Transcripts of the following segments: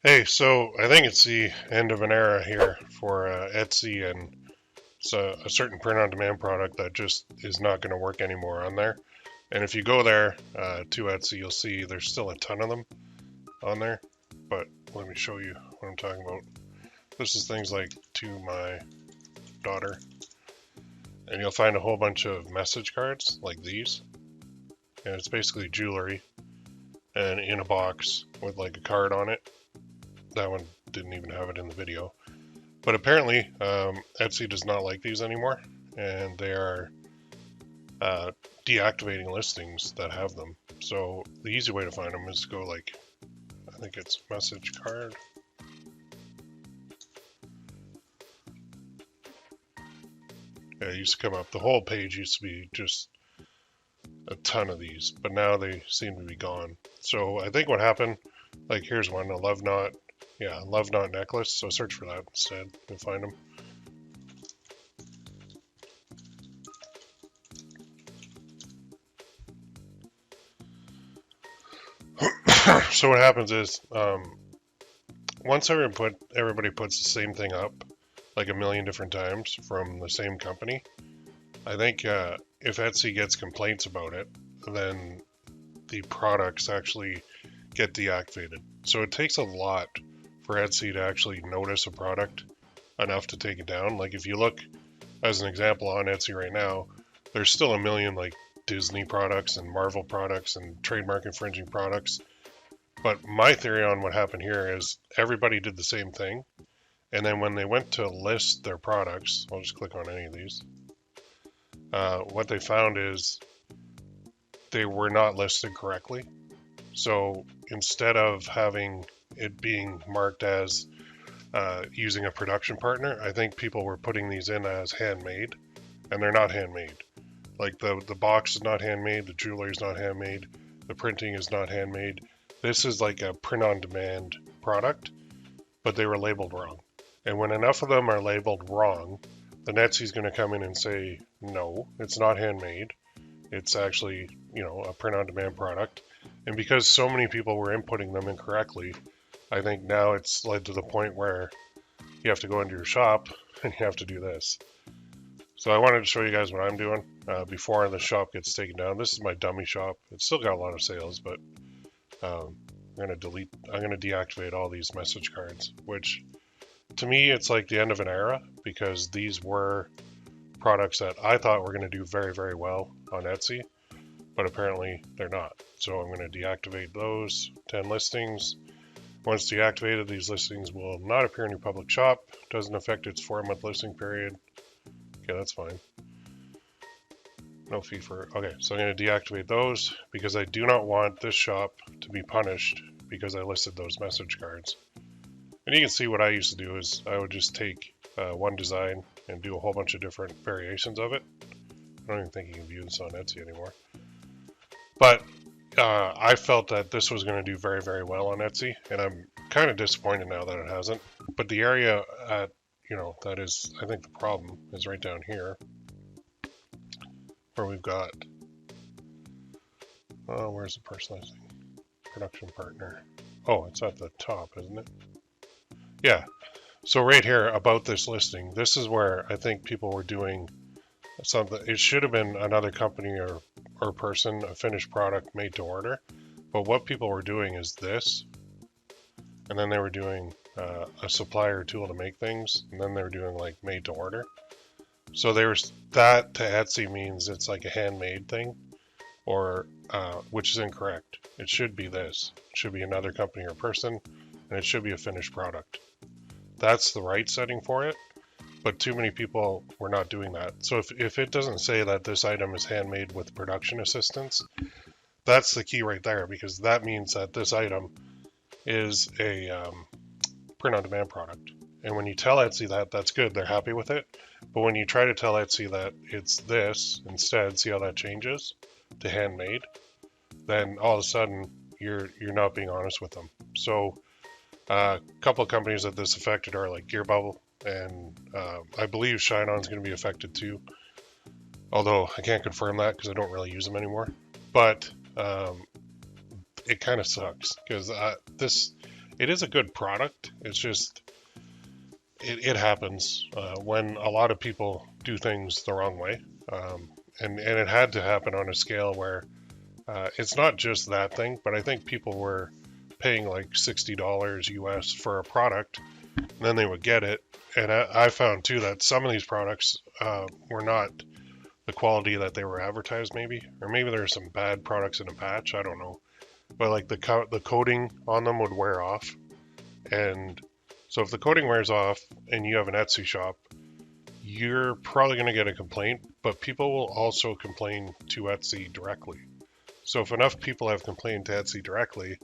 Hey, so I think it's the end of an era here for Etsy, and so a certain print-on-demand product that just is not going to work anymore on there. And if you go there to Etsy, you'll see there's still a ton of them on there. But let me show you what I'm talking about. This is things like to my daughter, and you'll find a whole bunch of message cards like these, and it's basically jewelry and in a box with like a card on it. That one didn't even have it in the video. But apparently, Etsy does not like these anymore, and they are deactivating listings that have them. So the easy way to find them is to go like, I think it's message card. Yeah, it used to come up. The whole page used to be just a ton of these, but now they seem to be gone. So I think what happened, like here's one, a love knot. Yeah, love knot necklace. So search for that instead. You'll find them. So what happens is, once everybody puts the same thing up, like a million different times from the same company, I think if Etsy gets complaints about it, then the products actually get deactivated. So it takes a lot for Etsy to actually notice a product enough to take it down. Like if you look as an example on Etsy right now, there's still a million like Disney products and Marvel products and trademark infringing products. But my theory on what happened here is everybody did the same thing. And then when they went to list their products, I'll just click on any of these. What they found is they were not listed correctly. So instead of having it being marked as using a production partner, I think people were putting these in as handmade, and they're not handmade. Like the box is not handmade, the jewelry is not handmade, the printing is not handmade. This is like a print-on-demand product, but they were labeled wrong. And when enough of them are labeled wrong, then Etsy's going to come in and say, no, it's not handmade. It's actually, a print-on-demand product. And because so many people were inputting them incorrectly, I think now it's led to the point where you have to go into your shop and you have to do this. So I wanted to show you guys what I'm doing before the shop gets taken down. This is my dummy shop. It's still got a lot of sales, but I'm going to deactivate all these message cards, which to me, it's like the end of an era because these were products that I thought were going to do very, very well on Etsy, but apparently they're not. So I'm going to deactivate those 10 listings. Once deactivated, these listings will not appear in your public shop. Doesn't affect its 4-month listing period. Okay, that's fine. No fee for, okay, so I'm going to deactivate those because I do not want this shop to be punished because I listed those message cards. And you can see what I used to do is I would just take one design and do a whole bunch of different variations of it. I don't even think you can view this on Etsy anymore. But I felt that this was going to do very, very well on Etsy, and I'm kind of disappointed now that it hasn't. But the area at, that is, I think the problem is right down here, where we've got, where's the personalizing production partner? Oh, it's at the top, isn't it? Yeah. So right here about this listing, this is where I think people were doing something. It should have been another company or person, a finished product made to order. But what people were doing is this, and then they were doing a supplier tool to make things, and then they were doing like made to order. So that to Etsy means it's like a handmade thing, or which is incorrect. It should be this. It should be another company or person, and it should be a finished product. That's the right setting for it, but too many people were not doing that. So if it doesn't say that this item is handmade with production assistance, that's the key right there, because that means that this item is a print-on-demand product. And when you tell Etsy that, that's good. They're happy with it. But when you try to tell Etsy that it's this instead, see how that changes to handmade, then all of a sudden you're not being honest with them. So a couple of companies that this affected are like Gear Bubble, and I believe Shine On is going to be affected too. Although I can't confirm that because I don't really use them anymore. But it kind of sucks because it is a good product. It's just it happens when a lot of people do things the wrong way, and it had to happen on a scale where it's not just that thing, but I think people were paying like $60 US for a product, and then they would get it. And I found too that some of these products were not the quality that they were advertised, maybe, or maybe there are some bad products in a batch. I don't know, but like the coating on them would wear off, and so if the coating wears off and you have an Etsy shop, you're probably going to get a complaint, but people will also complain to Etsy directly. So if enough people have complained to Etsy directly,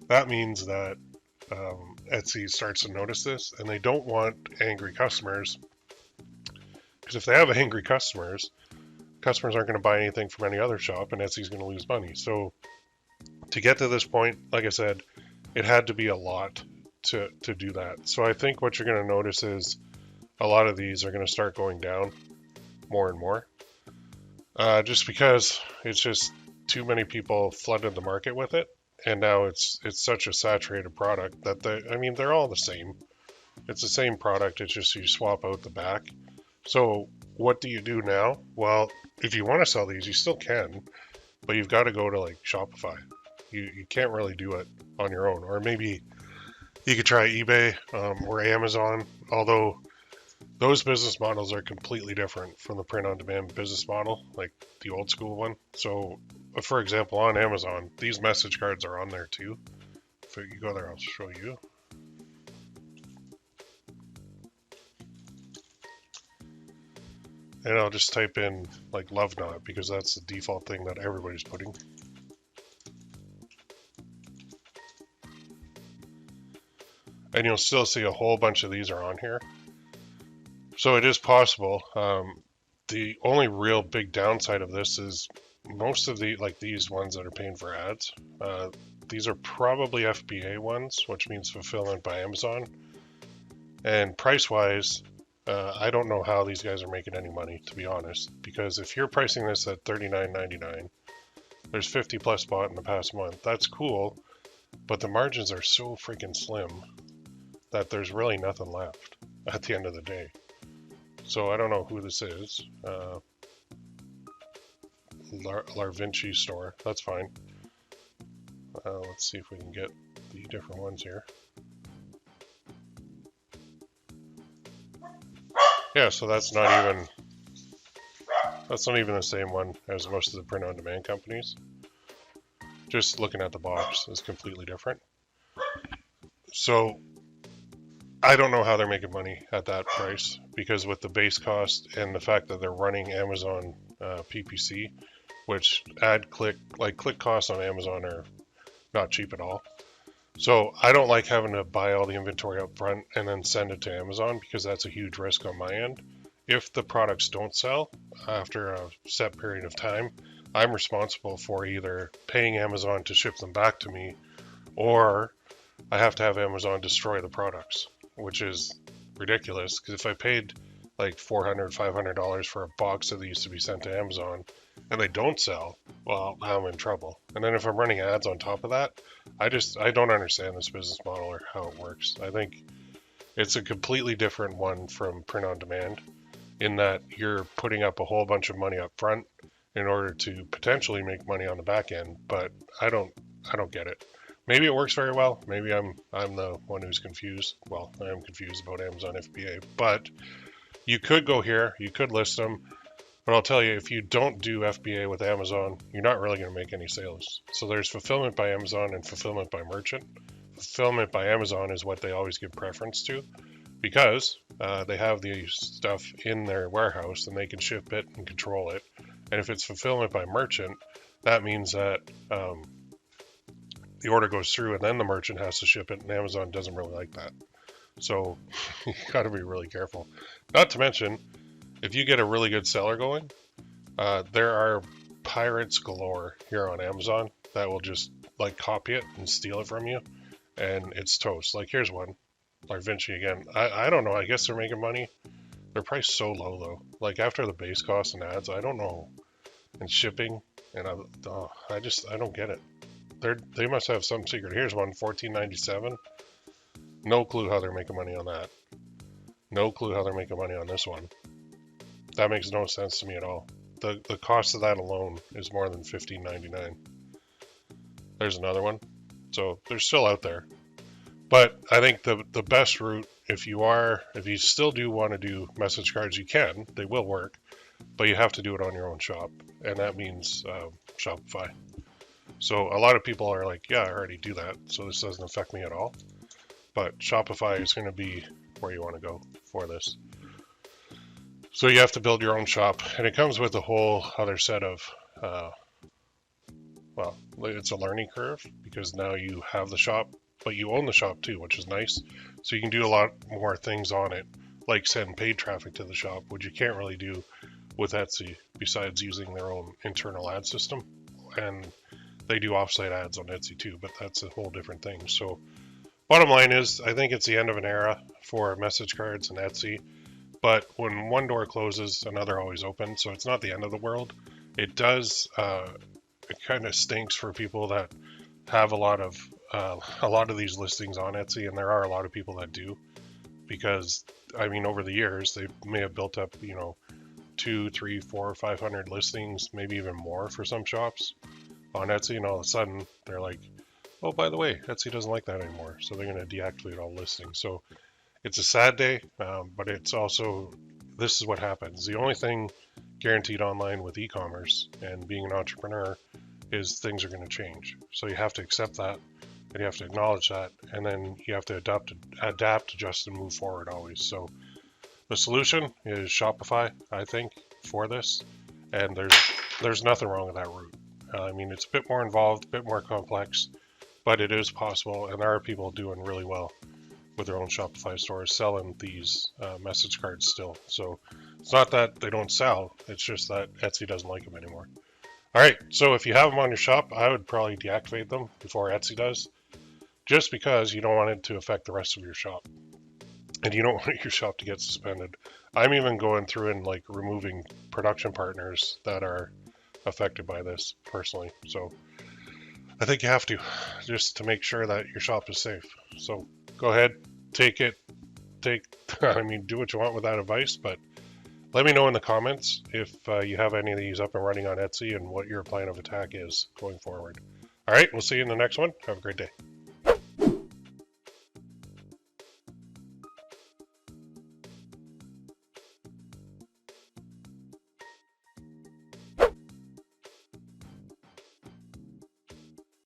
that means that Etsy starts to notice this, and they don't want angry customers, because if they have angry customers aren't going to buy anything from any other shop, and Etsy's going to lose money. So to get to this point, like I said, it had to be a lot to do that. So I think what you're going to notice is a lot of these are going to start going down more and more, just because it's just too many people flooded the market with it, and now it's such a saturated product that they're all the same. It's the same product. It's just you swap out the back. So what do you do now? Well, if you want to sell these, you still can, but you've got to go to like Shopify. You can't really do it on your own, or maybe you could try eBay or Amazon, although those business models are completely different from the print-on-demand business model, like the old school one. So, for example, on Amazon, these message cards are on there too. If you go there, I'll show you. And I'll just type in like love knot because that's the default thing that everybody's putting. And you'll still see a whole bunch of these are on here. So it is possible. The only real big downside of this is most of these ones that are paying for ads, these are probably FBA ones, which means fulfillment by Amazon. And price-wise, I don't know how these guys are making any money, to be honest, because if you're pricing this at $39.99, there's 50 plus bought in the past month. That's cool, but the margins are so freaking slim that there's really nothing left at the end of the day. So I don't know who this is. Larvinci store. That's fine. Let's see if we can get the different ones here. Yeah, so that's not even the same one as most of the print-on-demand companies. Just looking at the box is completely different. So I don't know how they're making money at that price, because with the base cost and the fact that they're running Amazon PPC, which click costs on Amazon are not cheap at all. So I don't like having to buy all the inventory up front and then send it to Amazon, because that's a huge risk on my end. If the products don't sell after a set period of time, I'm responsible for either paying Amazon to ship them back to me, or I have to have Amazon destroy the products, which is ridiculous, because if I paid like $400, $500 for a box of these to be sent to Amazon and they don't sell, well, I'm in trouble. And then if I'm running ads on top of that, I don't understand this business model or how it works. I think it's a completely different one from print on demand, in that you're putting up a whole bunch of money up front in order to potentially make money on the back end, but I don't get it. Maybe it works very well. Maybe I'm the one who's confused. Well, I am confused about Amazon FBA, but you could go here, you could list them, but I'll tell you, if you don't do FBA with Amazon, you're not really going to make any sales. So there's fulfillment by Amazon and fulfillment by merchant. Fulfillment by Amazon is what they always give preference to, because they have the stuff in their warehouse and they can ship it and control it. And if it's fulfillment by merchant, that means that the order goes through and then the merchant has to ship it, and Amazon doesn't really like that. So you got to be really careful. Not to mention, if you get a really good seller going, there are pirates galore here on Amazon that will just like copy it and steal it from you, and it's toast. Like here's one, Larvinci again. I don't know. I guess they're making money. They're priced so low though. Like after the base cost and ads, I don't know, and shipping, and I don't get it. They must have some secret. Here's one, $14.97. No clue how they're making money on that. No clue how they're making money on this one. That makes no sense to me at all. The cost of that alone is more than $15.99. There's another one. So they're still out there. But I think the best route, if you still do want to do message cards, you can. They will work, but you have to do it on your own shop, and that means Shopify. So a lot of people are like, yeah, I already do that, so this doesn't affect me at all. But Shopify is going to be where you want to go for this. So you have to build your own shop, and it comes with a whole other set of, well, it's a learning curve because now you have the shop, but you own the shop too, which is nice. So you can do a lot more things on it, like send paid traffic to the shop, which you can't really do with Etsy besides using their own internal ad system. And they do offsite ads on Etsy too, but that's a whole different thing. So bottom line is, I think it's the end of an era for message cards and Etsy. But when one door closes, another always opens. So it's not the end of the world. It does. It kind of stinks for people that have a lot of these listings on Etsy, and there are a lot of people that do, because I mean, over the years they may have built up, 2, 3, 4, 500 listings, maybe even more for some shops on Etsy, and all of a sudden they're like, oh, by the way, Etsy doesn't like that anymore, so they're going to deactivate all listings. So it's a sad day, but it's also, this is what happens. The only thing guaranteed online with e-commerce and being an entrepreneur is things are going to change. So you have to accept that, and you have to acknowledge that, and then you have to adapt, adjust, and move forward always. So the solution is Shopify, I think, for this, and there's nothing wrong with that route. I mean, it's a bit more involved, a bit more complex, but it is possible, and there are people doing really well with their own Shopify stores selling these message cards still. So it's not that they don't sell, it's just that Etsy doesn't like them anymore. All right, so if you have them on your shop, I would probably deactivate them before Etsy does, just because you don't want it to affect the rest of your shop. And you don't want your shop to get suspended. I'm even going through and like removing production partners that are affected by this personally. So I think you have to, just to make sure that your shop is safe. So go ahead, do what you want with that advice, but let me know in the comments if you have any of these up and running on Etsy and what your plan of attack is going forward. All right, we'll see you in the next one. Have a great day.